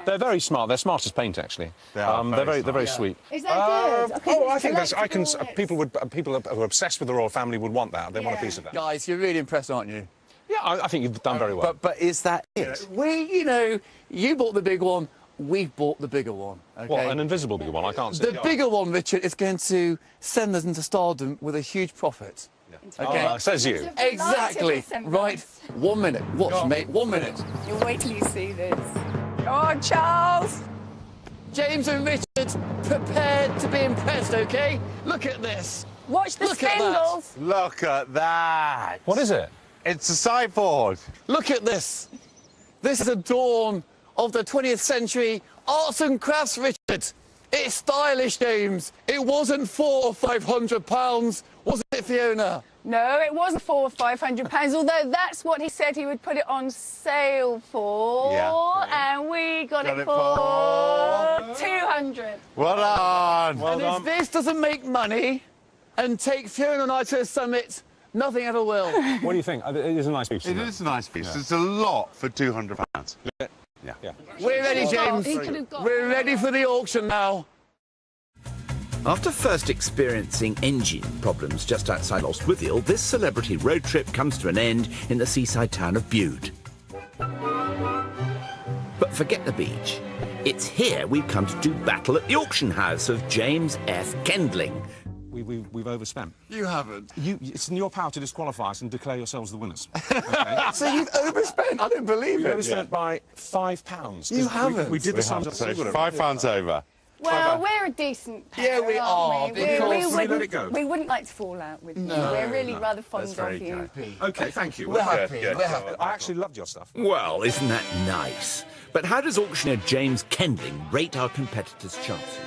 Speaker 2: They're very smart. They're smart as paint, actually.
Speaker 5: They are
Speaker 2: they're very
Speaker 5: smart.
Speaker 2: sweet.
Speaker 3: Is that good?
Speaker 2: I think that's. I can.
Speaker 3: collectible.
Speaker 2: People who are obsessed with the royal family would want that. They want a piece of that.
Speaker 4: Guys, you're really impressed, aren't you?
Speaker 2: Yeah, I think you've done very well.
Speaker 5: But is that it?
Speaker 4: You know, you bought the big one, we've bought the bigger one. Okay?
Speaker 2: Well, an invisible big one. I can't see.
Speaker 4: The bigger one, Richard, is going to send us into stardom with a huge profit. Okay?
Speaker 2: Says you.
Speaker 4: Exactly. Right. 1 minute. Watch, mate. 1 minute.
Speaker 3: You wait till you see this. Go on, Charles.
Speaker 4: James and Richard, prepared to be impressed, okay? Look at this.
Speaker 3: Watch the
Speaker 4: Look at that.
Speaker 3: spindles.
Speaker 5: Look at that.
Speaker 2: What is it?
Speaker 5: It's a sideboard.
Speaker 4: Look at this. This is a dawn of the 20th century arts and crafts, Richard. It's stylish, James. It wasn't £400 or £500, was it Fiona?
Speaker 3: No, it wasn't £400 or £500, although that's what he said he would put it on sale for.
Speaker 5: Yeah.
Speaker 3: And we got it for 200.
Speaker 5: Well done.
Speaker 4: And if this doesn't make money and take Fiona and I to a summit, nothing ever will.
Speaker 2: What do you think? It is a nice piece.
Speaker 5: It is a nice piece. It's a lot for £200. Yeah.
Speaker 4: We're ready, James. We're ready for the auction now.
Speaker 1: After first experiencing engine problems just outside Lostwithiel, this celebrity road trip comes to an end in the seaside town of Bude. But forget the beach. It's here we've come to do battle at the auction house of James F. Kendling.
Speaker 2: We've overspent.
Speaker 4: You haven't.
Speaker 2: It's in your power to disqualify us and declare yourselves the winners. Okay?
Speaker 4: So you've overspent? I don't believe
Speaker 2: We
Speaker 4: it.
Speaker 2: overspent by £5.
Speaker 4: You haven't.
Speaker 2: We did the sums.
Speaker 5: So £5 over.
Speaker 3: Well, we're a decent pair,
Speaker 4: Yeah, we
Speaker 3: aren't
Speaker 4: are,
Speaker 3: we?
Speaker 4: because
Speaker 2: we let it go.
Speaker 3: We wouldn't like to fall out with you. We're really rather fond of you.
Speaker 2: OK, thank you.
Speaker 4: We're happy. We're happy.
Speaker 2: I actually loved your stuff.
Speaker 1: Well, isn't that nice? But how does auctioneer James Kendling rate our competitors' chances?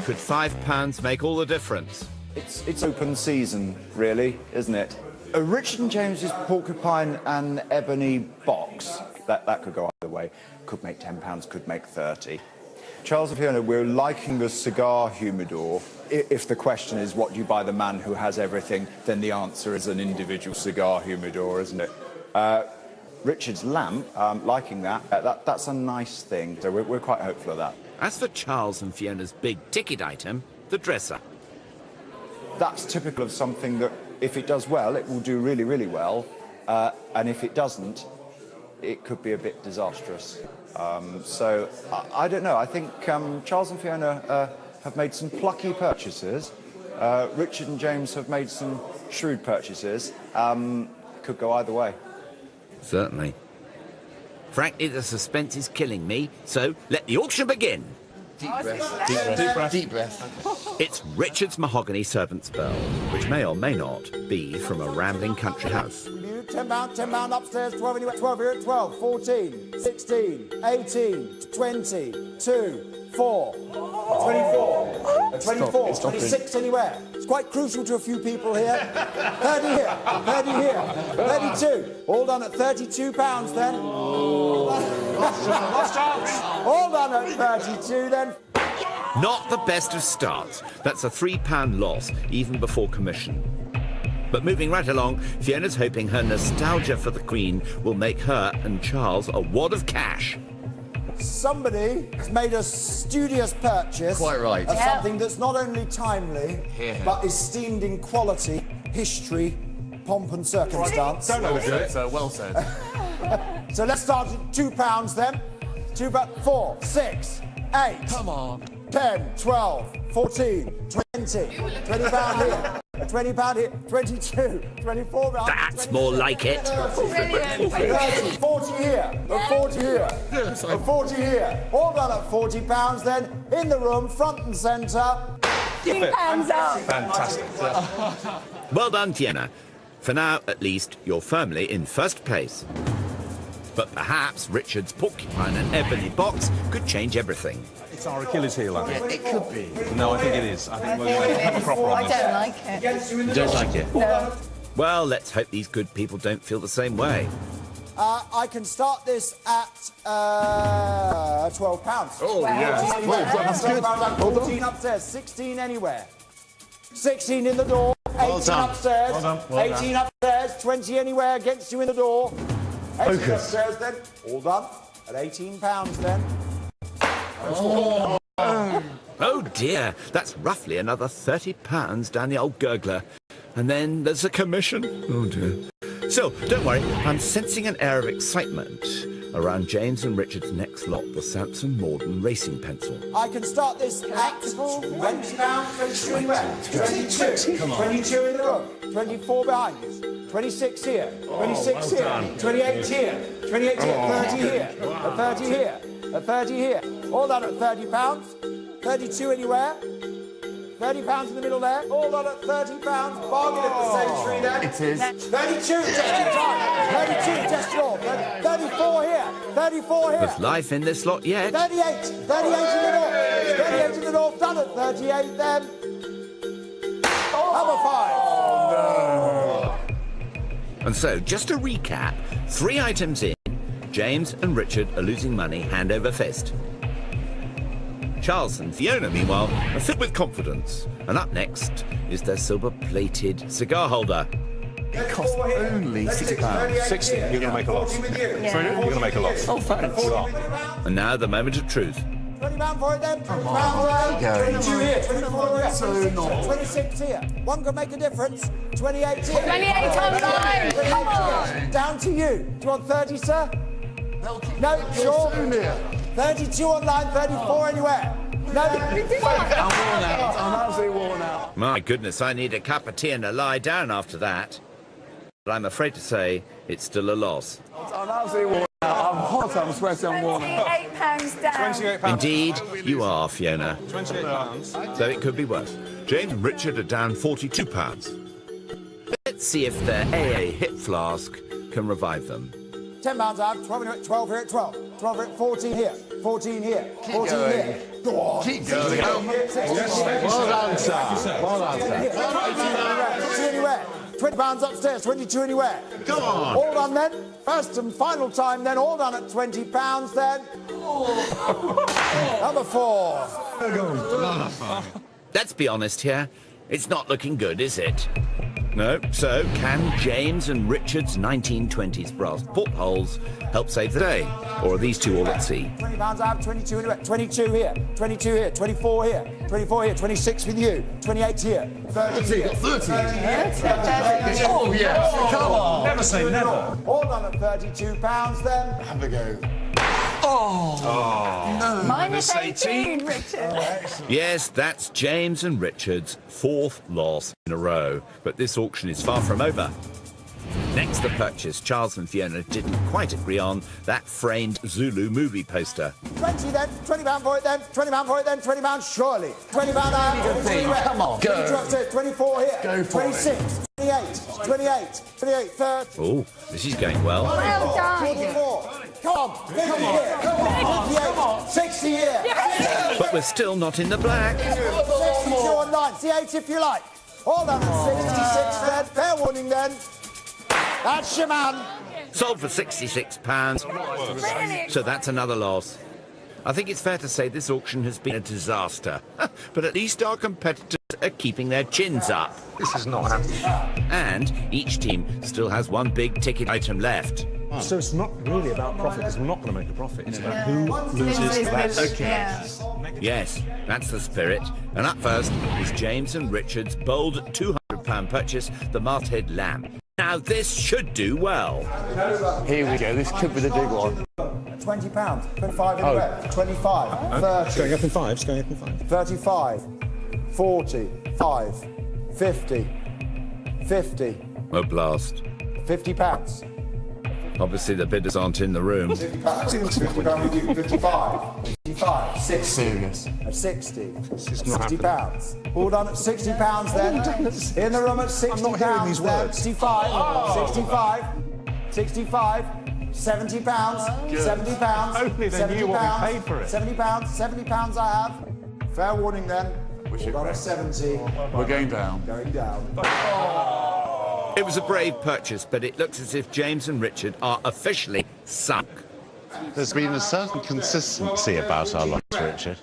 Speaker 1: Could £5 make all the difference?
Speaker 14: It's open season, really, isn't it? Richard and James's porcupine and ebony box, that could go either way. Could make £10, could make 30. Charles and Fiona, we're liking the cigar humidor. If the question is, what do you buy the man who has everything, then the answer is an individual cigar humidor, isn't it? Richard's lamp, liking that. That's a nice thing, so we're quite hopeful of that.
Speaker 1: As for Charles and Fiona's big ticket item, the dresser.
Speaker 14: That's typical of something that, if it does well, it will do really, really well. And if it doesn't, it could be a bit disastrous. So, I don't know. I think Charles and Fiona have made some plucky purchases. Richard and James have made some shrewd purchases. Could go either way.
Speaker 1: Certainly. Frankly, the suspense is killing me, so let the auction begin.
Speaker 4: Deep breath. Deep breath. Deep breath.
Speaker 1: It's Richard's mahogany servant's bell, which may or may not be from a rambling country house.
Speaker 15: £10 upstairs, 12 anywhere, 12 here at 12, 14, 16, 18, 20, 2, 4, 24, 24, 26 anywhere. It's quite crucial to a few people here. 30 here, 30 here, 32. All done at £32 then. Last chance. All done at 32 then.
Speaker 1: Not the best of starts. That's a £3 loss, even before commission. But moving right along, Fiona's hoping her nostalgia for the Queen will make her and Charles a wad of cash.
Speaker 15: Somebody has made a studious purchase.
Speaker 4: Quite right.
Speaker 15: Of something that's not only timely, but esteemed in quality, history, pomp and circumstance.
Speaker 4: Don't overdo it. Well said.
Speaker 15: So let's start at £2 then. £2, 4, 6, 8.
Speaker 4: Come on.
Speaker 15: 10, 12, 14, 20. £20 here. £20 here, 22, 24 rounds.
Speaker 1: That's more like it.
Speaker 15: 30, 40 here, 40 here, 40 here. All done at £40 then, in the room, front and centre.
Speaker 3: £10 up.
Speaker 2: Fantastic.
Speaker 1: Well done, Fiona. For now, at least, you're firmly in first place. But perhaps Richard's porcupine and ebony box could change everything.
Speaker 2: It's our Achilles heel, I think.
Speaker 4: It could be.
Speaker 2: No, I think it is. I think we're going to have a proper on
Speaker 3: I
Speaker 2: this.
Speaker 3: don't like it.
Speaker 1: You don't like it?
Speaker 3: No.
Speaker 1: Well, let's hope these good people don't feel the same way.
Speaker 15: I can start this at £12.
Speaker 4: Oh, yeah. That's good.
Speaker 15: 14 upstairs, 16 anywhere. 16 in the door, 18 upstairs,
Speaker 2: Well
Speaker 15: 18 upstairs, 20 anywhere against you in the door. 18 upstairs then, all done at £18 then.
Speaker 1: Oh dear, that's roughly another £30 down the old gurgler. And then there's a commission. Oh dear. So, don't worry, I'm sensing an air of excitement around James and Richard's next lot, the Samson Morden racing pencil.
Speaker 15: I can start this at £20, 22 anywhere, 22, 22 in the room, 24 behind you, 26 here, 26 here, 28 here, 28 here, 30 here, 30 here, 30 here. All done at £30, 32 anywhere, £30 in the middle there, all done at £30, bargain at the century then.
Speaker 4: It is.
Speaker 15: 32, just in time, 32, just your, 34 here, 34 here.
Speaker 1: There's life in this lot yet.
Speaker 15: 38, 38 in the north, 38 in the north, done at 38 then. Number 5.
Speaker 1: And so, just to recap, 3 items in, James and Richard are losing money hand over fist. Charles and Fiona, meanwhile, are filled with confidence. And up next is their silver-plated cigar holder.
Speaker 4: It costs only £6.
Speaker 2: 60, you're going to make a loss.
Speaker 3: Yeah.
Speaker 2: You're going to make a loss.
Speaker 4: Oh, thanks.
Speaker 1: And now the moment of truth.
Speaker 15: £20 for it then. £20 22 here. 24 here.
Speaker 4: So not.
Speaker 15: 26 here. One could make a difference. 28 here.
Speaker 3: 28 online. Come on.
Speaker 15: Down to you. Do you want 30, sir? No, sure. 32 online, 34 anywhere. No,
Speaker 4: I'm worn out. I'm absolutely worn out.
Speaker 1: My goodness, I need a cup of tea and a lie down after that. But I'm afraid to say it's still a loss.
Speaker 4: I'm absolutely worn out. I'm hot, I'm sweaty, I'm worn out.
Speaker 3: £28 down.
Speaker 2: £28.
Speaker 1: Indeed, you are, Fiona.
Speaker 2: £28.
Speaker 1: So it could be worse.
Speaker 16: James and Richard are down £42.
Speaker 1: Let's see if their AA hip flask can revive them.
Speaker 15: £10 I have, 12 here, 12 here, 12. 12 here, 14 here, 14 here, 14 here. Go on.
Speaker 4: Keep going.
Speaker 15: Well done, sir. Well done, sir. Anywhere. £20 upstairs, 22 anywhere.
Speaker 16: Come on.
Speaker 15: All done then. First and final time then, all done at £20 then. Number 4.
Speaker 1: Let's be honest here. It's not looking good, is it? No. So, can James and Richard's 1920s brass portholes help save the day? Or are these two all at sea?
Speaker 15: £20 I have, 22 anywhere. 22 here, 22 here, 24 here, 24 here, 26 with you, 28 here, 30 here.
Speaker 4: 30. Oh, yes. Come on.
Speaker 2: Never say never.
Speaker 15: All done at £32 then.
Speaker 4: Have a go.
Speaker 3: No. Minus 18, Richard.
Speaker 1: Yes, that's James and Richard's 4th loss in a row. But this auction is far from over. Next, the purchase Charles and Fiona didn't quite agree on, that framed Zulu movie poster.
Speaker 15: 20 then, £20 for it then, £20 for it then, £20 surely. £20 I have,
Speaker 4: Come on, go.
Speaker 15: 22 upstairs, 24 here,
Speaker 4: Go for
Speaker 15: 26, 28, 28, 28, 30.
Speaker 1: Oh, this is going well.
Speaker 3: Well done.
Speaker 15: 44. Come on, 50 here, come on, 60 here.
Speaker 1: But we're still not in the black.
Speaker 15: 62 on 98 if you like. All done at 66 then, fair warning then. That's your man.
Speaker 1: Sold for £66. So that's another loss. I think it's fair to say this auction has been a disaster. But at least our competitors are keeping their chins up.
Speaker 2: This is not happening.
Speaker 1: And each team still has one big ticket item left.
Speaker 2: So it's not really about profit, because we're not going to make a profit. It's about who loses less.
Speaker 3: Yeah.
Speaker 1: Yes, that's the spirit. And up first is James and Richard's bold £200 purchase, the masthead lamp. Now this should do well.
Speaker 4: Here we go. This could be the big one.
Speaker 15: £20, 25 anywhere, 25, 30.
Speaker 2: It's going up in fives, going up in fives.
Speaker 15: 35, 40, 5, 50, 50,
Speaker 1: A blast.
Speaker 15: £50.
Speaker 1: Obviously the bidders aren't in the room.
Speaker 15: £50, 55, 55, 60,
Speaker 4: Serious.
Speaker 15: 60,
Speaker 2: This is not
Speaker 15: £60. All done at £60 then. In the room at £60
Speaker 2: I'm not hearing these
Speaker 15: then.
Speaker 2: words.
Speaker 15: 65, 65, 65, £70, £70,
Speaker 2: Only they knew what we paid for it.
Speaker 15: £70, £70 I have. Fair warning then. All done at 70.
Speaker 4: We're going down.
Speaker 15: Going down.
Speaker 1: It was a brave purchase, but it looks as if James and Richard are officially sunk.
Speaker 5: There's been a certain consistency about our loss, Richard.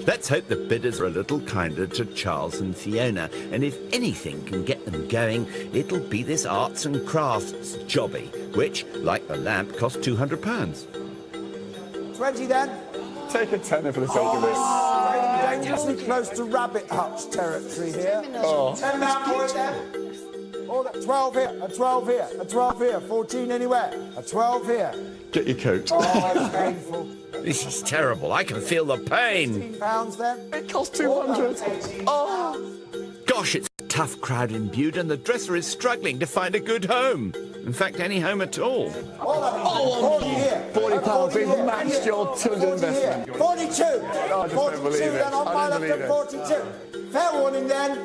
Speaker 1: Let's hope the bidders are a little kinder to Charles and Fiona, and if anything can get them going, it'll be this arts and crafts jobby, which, like the lamp, cost £200.
Speaker 15: 20 then.
Speaker 4: Take a tenner for the sake of this.
Speaker 15: Dangerously close to rabbit hutch territory here. £10 for it then. All that 12 here, a 12 here, a 12 here, 14 anywhere, a 12 here.
Speaker 4: Get your coat.
Speaker 15: Oh, it's painful.
Speaker 1: This is terrible. I can feel the pain.
Speaker 15: £15 then.
Speaker 4: It costs 200.
Speaker 15: Oh.
Speaker 1: Gosh, it's a tough crowd imbued, and the dresser is struggling to find a good home. In fact, any home at all.
Speaker 15: Oh, 40 here.
Speaker 4: £40, we've matched your 200 investment.
Speaker 15: 42.
Speaker 4: I just don't
Speaker 15: 42
Speaker 4: believe it.
Speaker 15: then on
Speaker 4: I
Speaker 15: my
Speaker 4: don't
Speaker 15: left
Speaker 4: believe
Speaker 15: at
Speaker 4: it.
Speaker 15: 42. Fair warning then.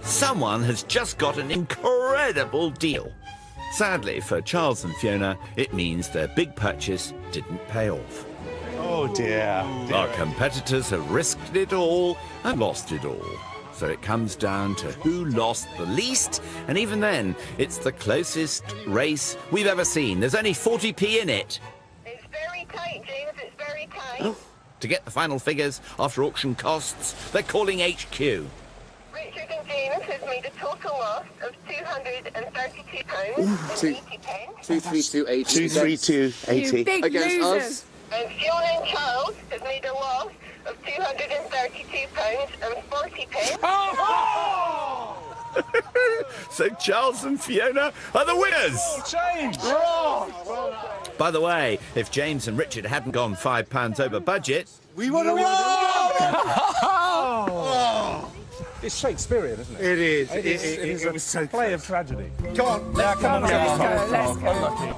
Speaker 1: Someone has just got an incredible deal. Sadly for Charles and Fiona, it means their big purchase didn't pay off.
Speaker 5: Oh, dear.
Speaker 1: Our competitors have risked it all and lost it all. So it comes down to who lost the least, and even then, it's the closest race we've ever seen. There's only 40p in it.
Speaker 9: It's very tight, James, it's very tight.
Speaker 1: To get the final figures after auction costs, they're calling HQ.
Speaker 9: Richard and James has made a total loss of £232 and 80 pence.
Speaker 5: 232.80.
Speaker 3: You big
Speaker 4: Against
Speaker 3: losers.
Speaker 4: us.
Speaker 9: And Fiona and Charles has made a loss of £232 and 40 pence.
Speaker 1: So Charles and Fiona are the winners!
Speaker 8: James!
Speaker 1: By the way, if James and Richard hadn't gone £5 over budget,
Speaker 6: We want to win!
Speaker 8: It's Shakespearean, isn't it?
Speaker 6: It is.
Speaker 8: It is
Speaker 6: It was
Speaker 8: a
Speaker 6: so
Speaker 8: play of tragedy.
Speaker 6: Come on.
Speaker 8: Now, come on,
Speaker 3: Let's go, let's go.
Speaker 8: Unlucky.